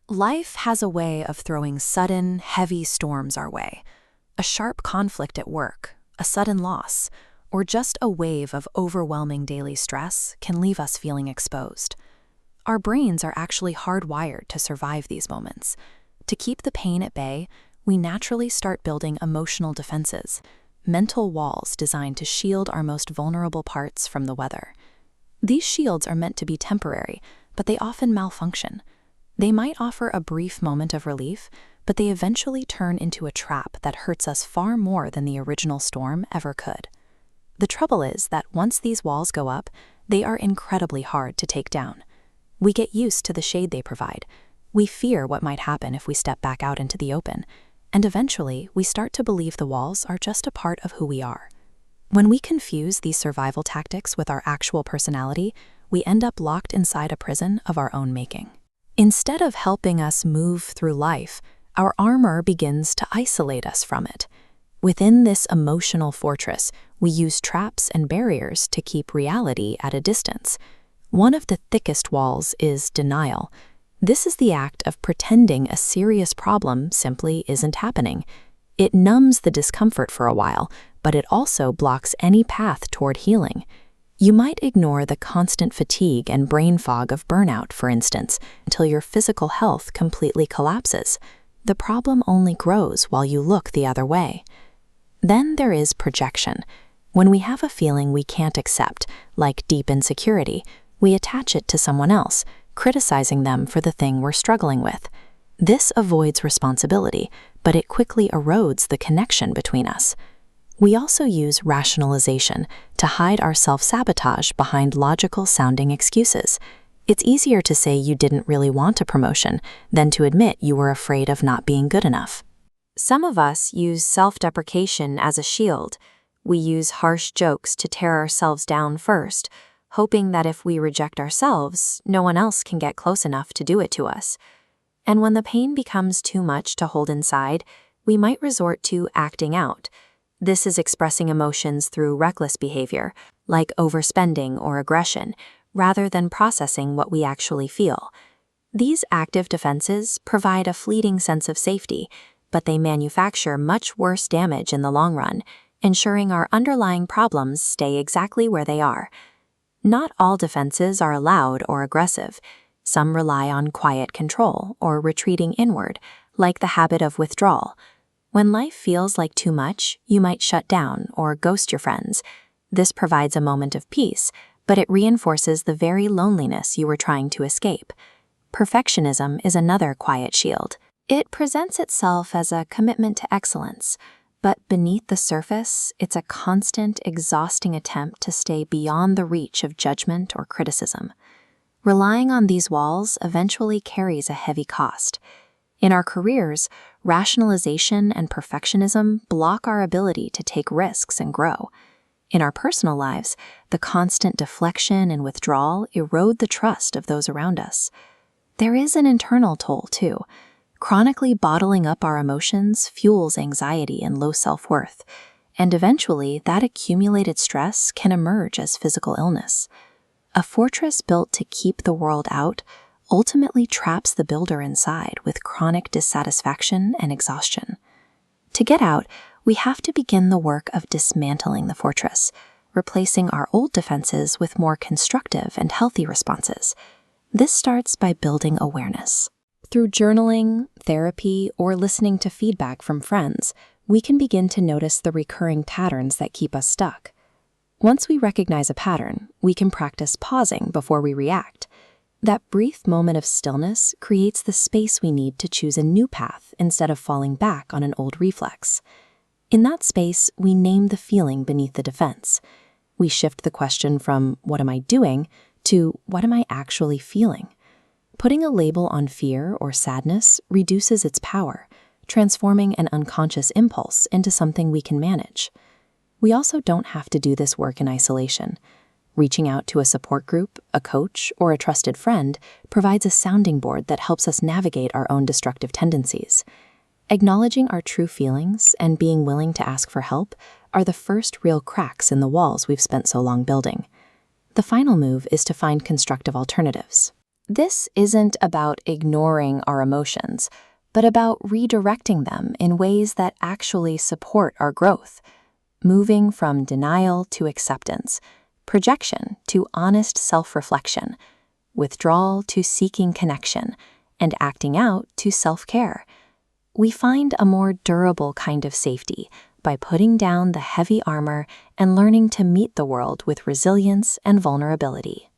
Life has a way of throwing sudden, heavy storms our way. A sharp conflict at work, a sudden loss, or just a wave of overwhelming daily stress can leave us feeling exposed. Our brains are actually hardwired to survive these moments. To keep the pain at bay, we naturally start building emotional defenses, mental walls designed to shield our most vulnerable parts from the weather. These shields are meant to be temporary, but they often malfunction. They might offer a brief moment of relief, but they eventually turn into a trap that hurts us far more than the original storm ever could. The trouble is that once these walls go up, they are incredibly hard to take down. We get used to the shade they provide. We fear what might happen if we step back out into the open, and eventually we start to believe the walls are just a part of who we are. When we confuse these survival tactics with our actual personality, we end up locked inside a prison of our own making. Instead of helping us move through life, our armor begins to isolate us from it. Within this emotional fortress, we use traps and barriers to keep reality at a distance. One of the thickest walls is denial. This is the act of pretending a serious problem simply isn't happening. It numbs the discomfort for a while, but it also blocks any path toward healing. You might ignore the constant fatigue and brain fog of burnout, for instance, until your physical health completely collapses. The problem only grows while you look the other way. Then there is projection. When we have a feeling we can't accept, like deep insecurity, we attach it to someone else, criticizing them for the thing we're struggling with. This avoids responsibility, but it quickly erodes the connection between us. We also use rationalization to hide our self-sabotage behind logical-sounding excuses. It's easier to say you didn't really want a promotion than to admit you were afraid of not being good enough. Some of us use self-deprecation as a shield. We use harsh jokes to tear ourselves down first, hoping that if we reject ourselves, no one else can get close enough to do it to us. And when the pain becomes too much to hold inside, we might resort to acting out. This is expressing emotions through reckless behavior, like overspending or aggression, rather than processing what we actually feel. These active defenses provide a fleeting sense of safety, but they manufacture much worse damage in the long run, ensuring our underlying problems stay exactly where they are. Not all defenses are loud or aggressive. Some rely on quiet control or retreating inward, like the habit of withdrawal. When life feels like too much, you might shut down or ghost your friends. This provides a moment of peace, but it reinforces the very loneliness you were trying to escape. Perfectionism is another quiet shield. It presents itself as a commitment to excellence, but beneath the surface, it's a constant, exhausting attempt to stay beyond the reach of judgment or criticism. Relying on these walls eventually carries a heavy cost. In our careers, rationalization and perfectionism block our ability to take risks and grow. In our personal lives, the constant deflection and withdrawal erode the trust of those around us. There is an internal toll, too. Chronically bottling up our emotions fuels anxiety and low self-worth, and eventually that accumulated stress can emerge as physical illness. A fortress built to keep the world out ultimately traps the builder inside with chronic dissatisfaction and exhaustion. To get out, we have to begin the work of dismantling the fortress, replacing our old defenses with more constructive and healthy responses. This starts by building awareness. Through journaling, therapy, or listening to feedback from friends, we can begin to notice the recurring patterns that keep us stuck. Once we recognize a pattern, we can practice pausing before we react. That brief moment of stillness creates the space we need to choose a new path instead of falling back on an old reflex. In that space, we name the feeling beneath the defense. We shift the question from, "What am I doing?" to, "What am I actually feeling?" Putting a label on fear or sadness reduces its power, transforming an unconscious impulse into something we can manage. We also don't have to do this work in isolation. Reaching out to a support group, a coach, or a trusted friend provides a sounding board that helps us navigate our own destructive tendencies. Acknowledging our true feelings and being willing to ask for help are the first real cracks in the walls we've spent so long building. The final move is to find constructive alternatives. This isn't about ignoring our emotions, but about redirecting them in ways that actually support our growth, moving from denial to acceptance, projection to honest self-reflection, withdrawal to seeking connection, and acting out to self-care. We find a more durable kind of safety by putting down the heavy armor and learning to meet the world with resilience and vulnerability.